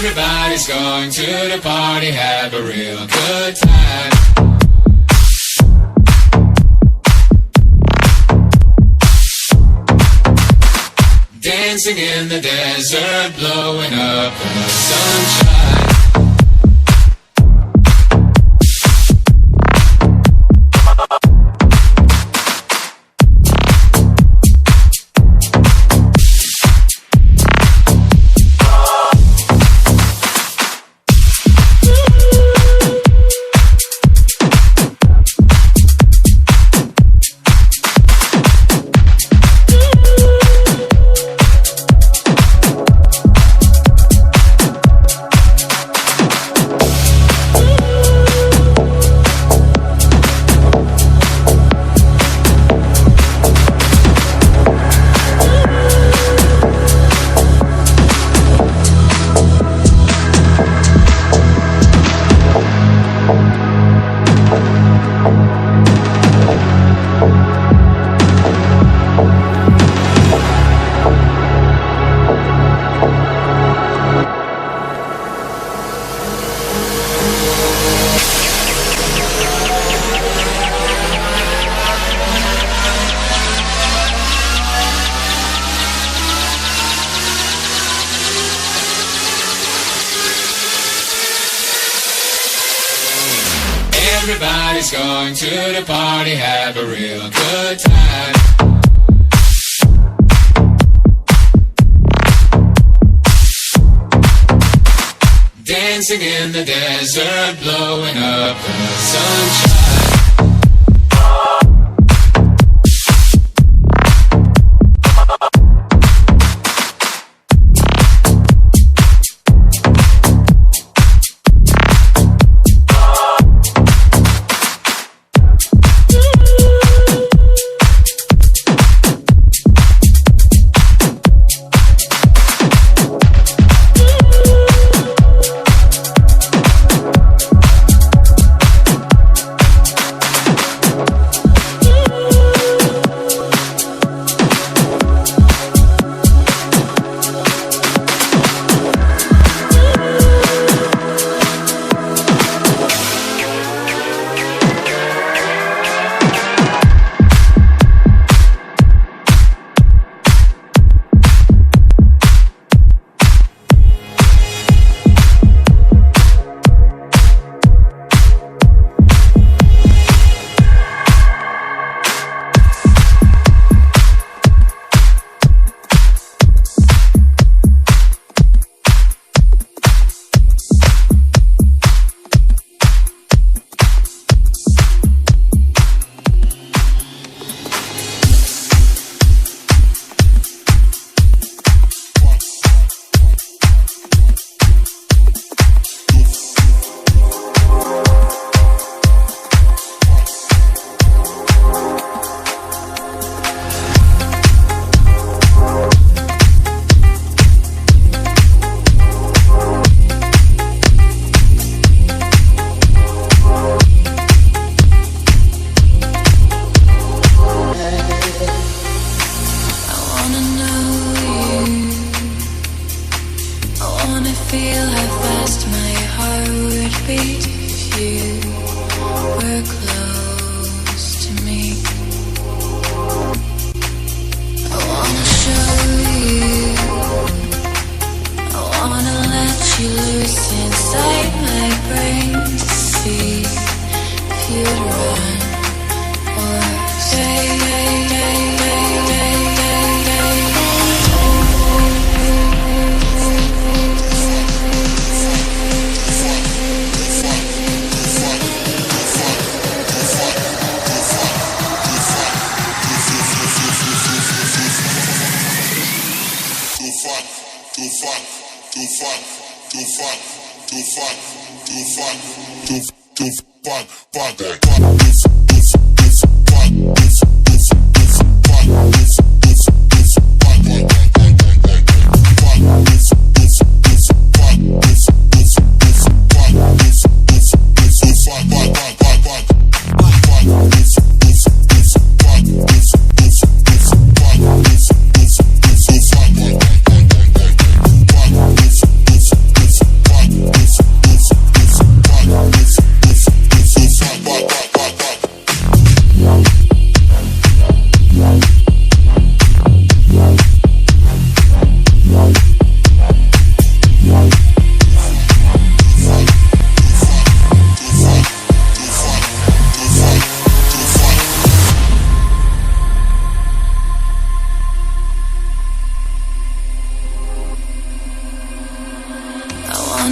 Everybody's going to the party, have a real good time. Dancing in the desert, blowing up in the sunshine. Everybody's going to the party, have a real good time. Dancing in the desert, blowing up in the sunshine.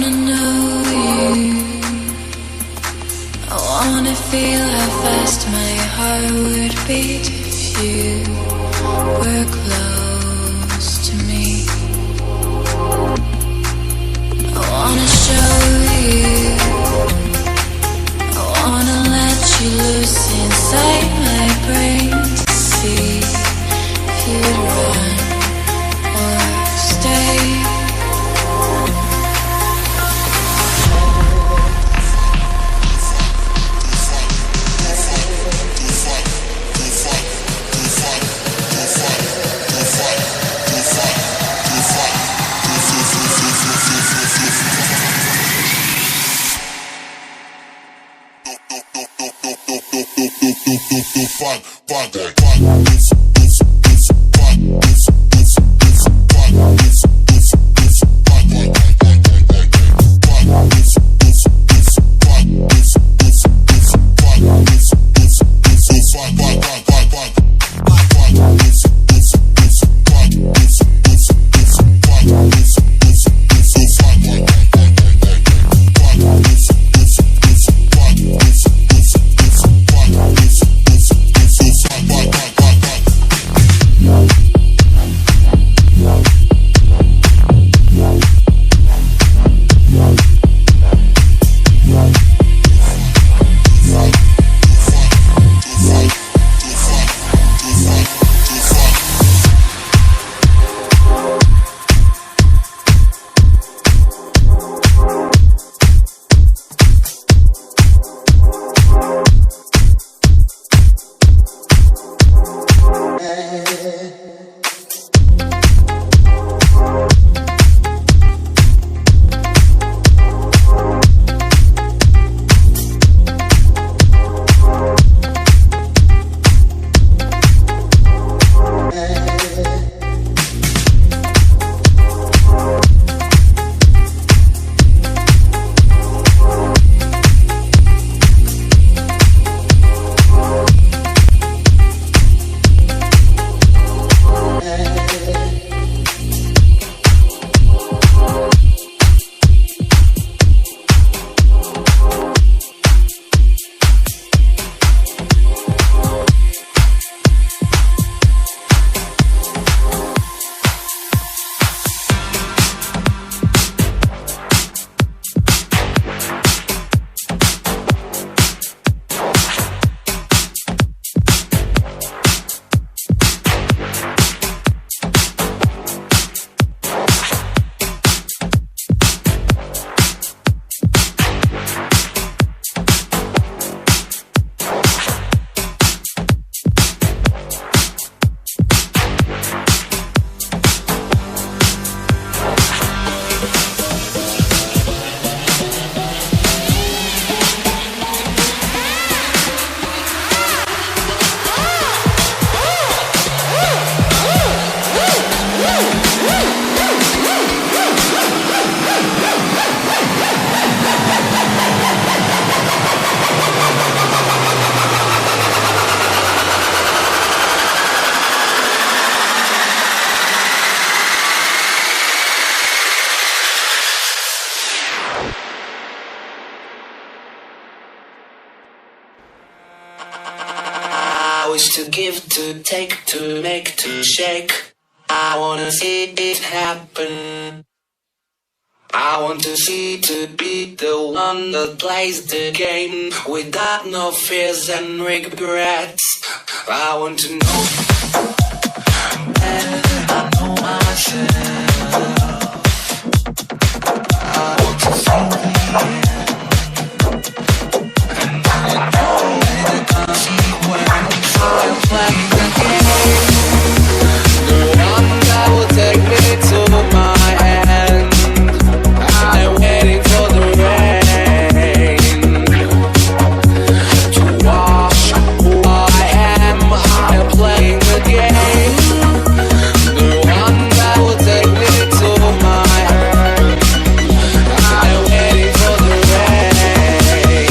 wanna know you. I wanna feel how fast my heart would beat if you were close to me. I wanna show you. I wanna let you loose inside my brain to see if you'd run or stay. To give, to take, to make, to shake. I wanna see it happen. I want to see to be the one that plays the game without no fears and regrets. I want to know better than I know myself. I want to see the end. And I know that the consequence. I'm playing the game, the one that will take me to my end. I'm waiting for the rain to wash who I am. I'm playing the game, the one that will take me to my end. I'm waiting for the rain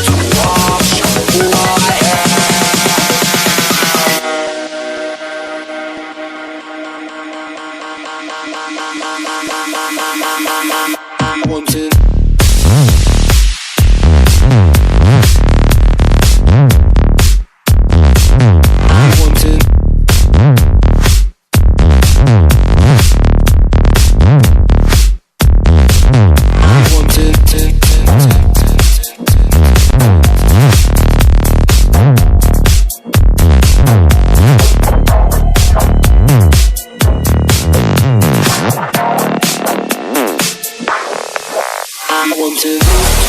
to wash who I am. into the